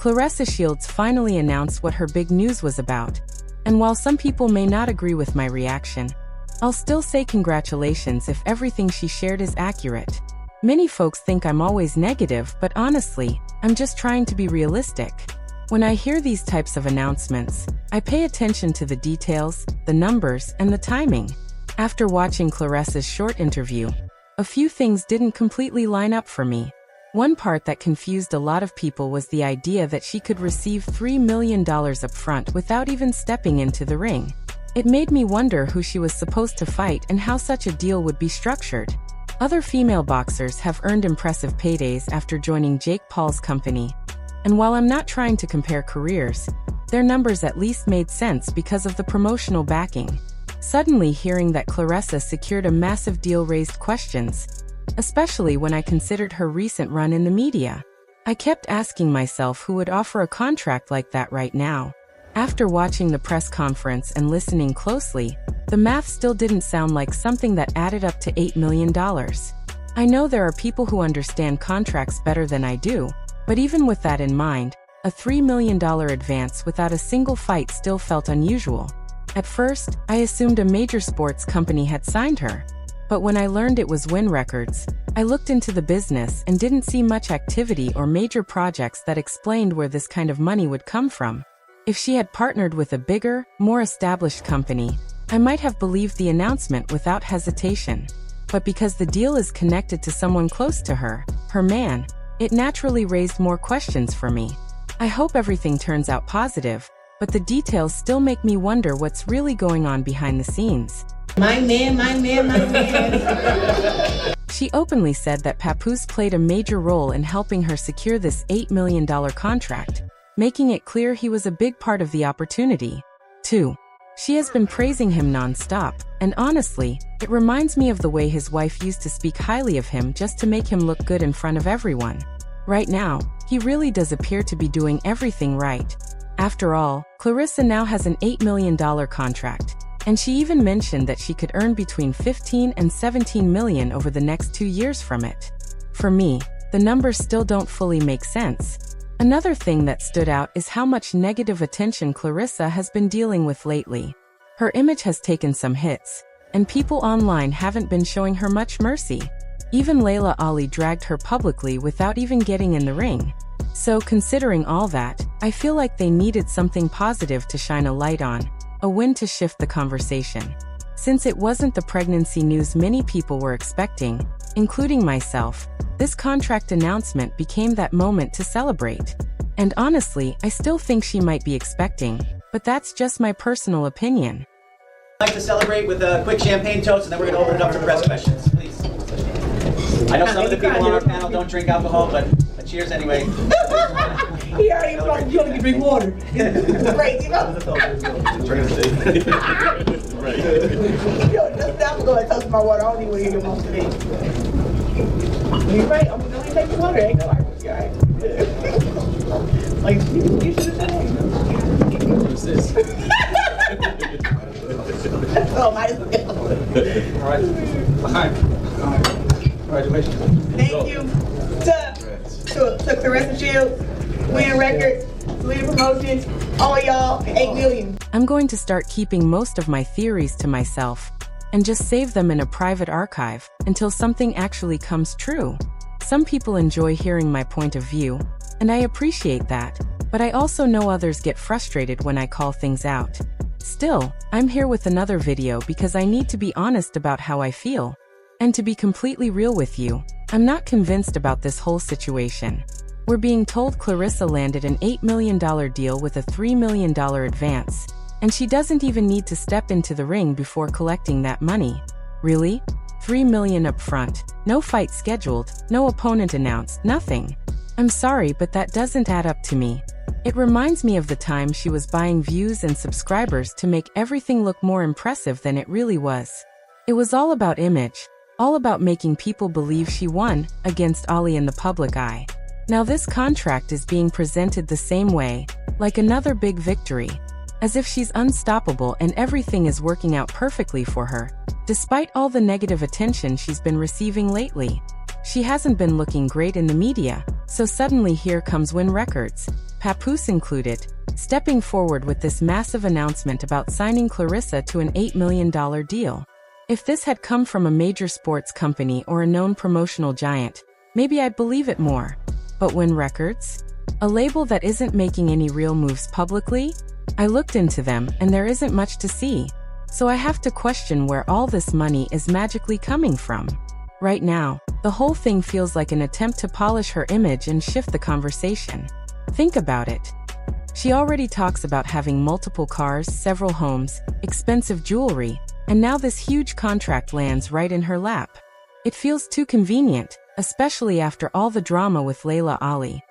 Claressa Shields finally announced what her big news was about. And while some people may not agree with my reaction, I'll still say congratulations if everything she shared is accurate. Many folks think I'm always negative, but honestly, I'm just trying to be realistic. When I hear these types of announcements, I pay attention to the details, the numbers, and the timing. After watching Claressa's short interview, a few things didn't completely line up for me. One part that confused a lot of people was the idea that she could receive $3 million up front without even stepping into the ring. It made me wonder who she was supposed to fight and how such a deal would be structured. Other female boxers have earned impressive paydays after joining Jake Paul's company. And while I'm not trying to compare careers, their numbers at least made sense because of the promotional backing. Suddenly hearing that Claressa secured a massive deal raised questions, especially when I considered her recent run in the media. I kept asking myself who would offer a contract like that right now. After watching the press conference and listening closely, the math still didn't sound like something that added up to $8 million. I know there are people who understand contracts better than I do, but even with that in mind, a $3 million advance without a single fight still felt unusual. At first, I assumed a major sports company had signed her. But when I learned it was Win Records, I looked into the business and didn't see much activity or major projects that explained where this kind of money would come from. If she had partnered with a bigger, more established company, I might have believed the announcement without hesitation. But because the deal is connected to someone close to her man, it naturally raised more questions for me. I hope everything turns out positive, but the details still make me wonder what's really going on behind the scenes. My man. She openly said that Papoose played a major role in helping her secure this $8 million contract, making it clear he was a big part of the opportunity. 2. She has been praising him non-stop, and honestly, it reminds me of the way his wife used to speak highly of him just to make him look good in front of everyone. Right now, he really does appear to be doing everything right. After all, Claressa now has an $8 million contract. And she even mentioned that she could earn between $15 and $17 million over the next 2 years from it. For me, the numbers still don't fully make sense. Another thing that stood out is how much negative attention Claressa has been dealing with lately. Her image has taken some hits, and people online haven't been showing her much mercy. Even Laila Ali dragged her publicly without even getting in the ring. So considering all that, I feel like they needed something positive to shine a light on. A win to shift the conversation. Since it wasn't the pregnancy news many people were expecting, including myself, this contract announcement became that moment to celebrate. And honestly, I still think she might be expecting, but that's just my personal opinion. I'd like to celebrate with a quick champagne toast, and then we're going to open it up for press questions, please. I know some of the people on our panel don't drink alcohol, but cheers anyway. He already fucking you only drink water. Crazy, no? Yo, just now I'm going to toast my water. I don't even want to hear your mom today. You're right. I'm going to take the water. Ain't no argument. You're right. Like, you should have said it. What's this? Oh, might as well. All right. Behind. Congratulations. Thank you to Claressa Shields, Win Records, Win Promotions, all y'all, 8 million. I'm going to start keeping most of my theories to myself and just save them in a private archive until something actually comes true. Some people enjoy hearing my point of view, and I appreciate that, but I also know others get frustrated when I call things out. Still, I'm here with another video because I need to be honest about how I feel. And to be completely real with you, I'm not convinced about this whole situation. We're being told Claressa landed an $8 million deal with a $3 million advance, and she doesn't even need to step into the ring before collecting that money. Really? $3 million up front, no fight scheduled, no opponent announced, nothing. I'm sorry, but that doesn't add up to me. It reminds me of the time she was buying views and subscribers to make everything look more impressive than it really was. It was all about image. All about making people believe she won against Ali in the public eye. Now this contract is being presented the same way, like another big victory, as if she's unstoppable and everything is working out perfectly for her, despite all the negative attention she's been receiving lately. She hasn't been looking great in the media, so suddenly here comes Win Records, Papoose included, stepping forward with this massive announcement about signing Claressa to an $8 million deal. If this had come from a major sports company or a known promotional giant, maybe I'd believe it more. But Win Records? A label that isn't making any real moves publicly? I looked into them, and there isn't much to see. So I have to question where all this money is magically coming from. Right now, the whole thing feels like an attempt to polish her image and shift the conversation. Think about it. She already talks about having multiple cars, several homes, expensive jewelry, and now this huge contract lands right in her lap. It feels too convenient, especially after all the drama with Layla Ali.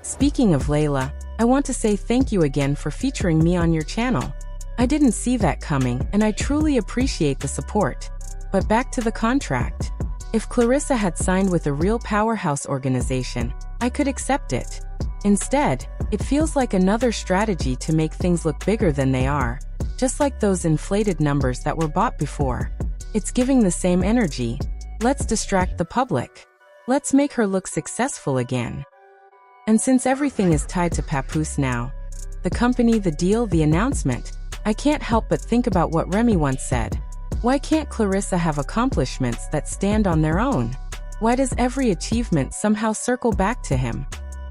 Speaking of Layla, I want to say thank you again for featuring me on your channel. I didn't see that coming, and I truly appreciate the support. But back to the contract. If Claressa had signed with a real powerhouse organization, I could accept it. Instead, it feels like another strategy to make things look bigger than they are, just like those inflated numbers that were bought before. It's giving the same energy. Let's distract the public. Let's make her look successful again. And since everything is tied to Papoose now, the company, the deal, the announcement, I can't help but think about what Remy once said. Why can't Claressa have accomplishments that stand on their own? Why does every achievement somehow circle back to him?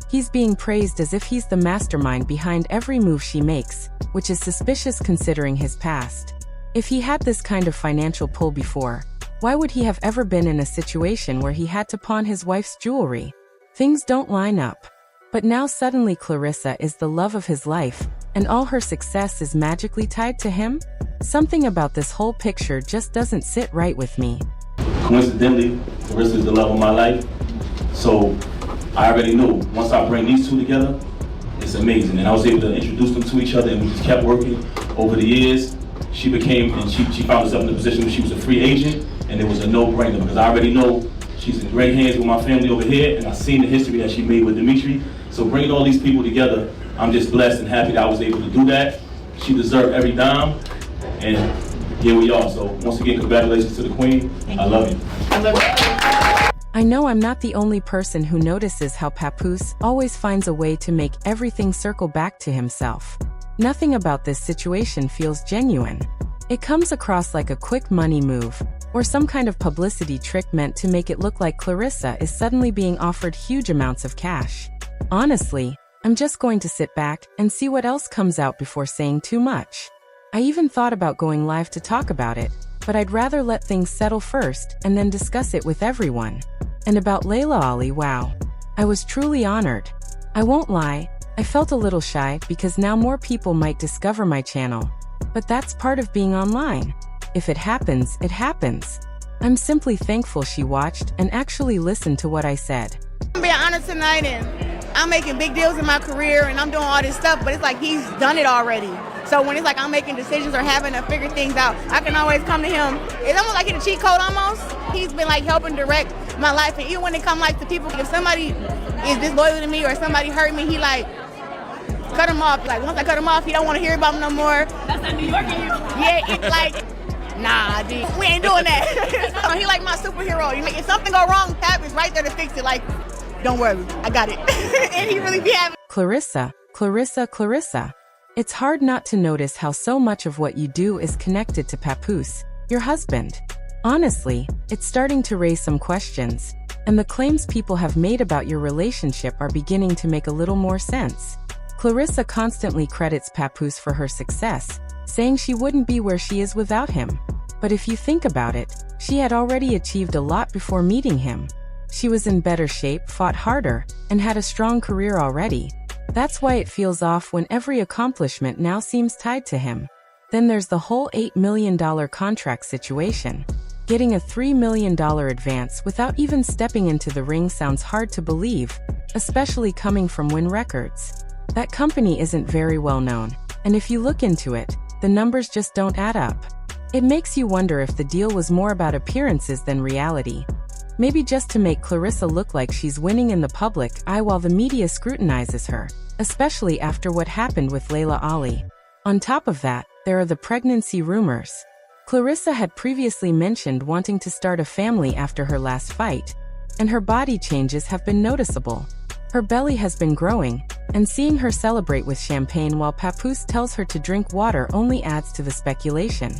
He's being praised as if he's the mastermind behind every move she makes, which is suspicious considering his past. If he had this kind of financial pull before, why would he have ever been in a situation where he had to pawn his wife's jewelry? Things don't line up. But now suddenly Claressa is the love of his life, and all her success is magically tied to him? Something about this whole picture just doesn't sit right with me. Coincidentally, Claressa is the love of my life, so I already knew once I bring these two together, it's amazing. And I was able to introduce them to each other, and we just kept working over the years. She found herself in a position where she was a free agent, and it was a no-brainer because I already know she's in great hands with my family over here, and I've seen the history that she made with Dimitri. So bringing all these people together, I'm just blessed and happy that I was able to do that. She deserved every dime, and here we are. So once again, congratulations to the Queen. I love you. I love you. I know I'm not the only person who notices how Papoose always finds a way to make everything circle back to himself. Nothing about this situation feels genuine. It comes across like a quick money move, or some kind of publicity trick meant to make it look like Claressa is suddenly being offered huge amounts of cash. Honestly, I'm just going to sit back and see what else comes out before saying too much. I even thought about going live to talk about it, but I'd rather let things settle first and then discuss it with everyone. And about Layla Ali, wow. I was truly honored. I won't lie, I felt a little shy because now more people might discover my channel. But that's part of being online. If it happens, it happens. I'm simply thankful she watched and actually listened to what I said. I'm being honest tonight, and I'm making big deals in my career, and I'm doing all this stuff, but it's like he's done it already. So when it's like I'm making decisions or having to figure things out, I can always come to him. It's almost like in a cheat code almost. He's been like helping direct my life, and even when it comes like to people, if somebody is disloyal to me or somebody hurt me, he like cut him off. Like once I cut him off, he don't want to hear about me no more. That's not New York in you. Yeah, it's like, nah, dude, we ain't doing that. He like my superhero. If something go wrong, Pap is right there to fix it. Like, don't worry, I got it. And he really be having. Claressa, Claressa, Claressa. It's hard not to notice how so much of what you do is connected to Papoose, your husband. Honestly, it's starting to raise some questions, and the claims people have made about your relationship are beginning to make a little more sense. Claressa constantly credits Papoose for her success, saying she wouldn't be where she is without him. But if you think about it, she had already achieved a lot before meeting him. She was in better shape, fought harder, and had a strong career already. That's why it feels off when every accomplishment now seems tied to him. Then there's the whole $8 million contract situation. Getting a $3 million advance without even stepping into the ring sounds hard to believe, especially coming from Win Records. That company isn't very well known, and if you look into it, the numbers just don't add up. It makes you wonder if the deal was more about appearances than reality. Maybe just to make Claressa look like she's winning in the public eye while the media scrutinizes her, especially after what happened with Layla Ali. On top of that, there are the pregnancy rumors. Claressa had previously mentioned wanting to start a family after her last fight. and her body changes have been noticeable. Her belly has been growing, and seeing her celebrate with champagne while Papoose tells her to drink water only adds to the speculation.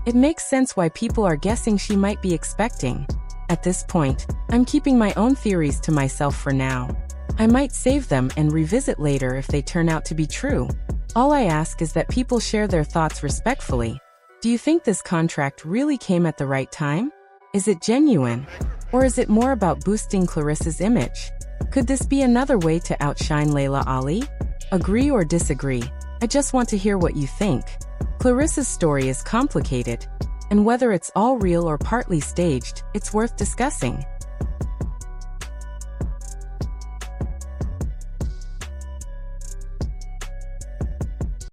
It makes sense why people are guessing she might be expecting. At this point, I'm keeping my own theories to myself for now. I might save them and revisit later if they turn out to be true. All I ask is that people share their thoughts respectfully. Do you think this contract really came at the right time? Is it genuine? Or is it more about boosting Claressa's image? Could this be another way to outshine Layla Ali? Agree or disagree? I just want to hear what you think. Claressa's story is complicated, and whether it's all real or partly staged, it's worth discussing.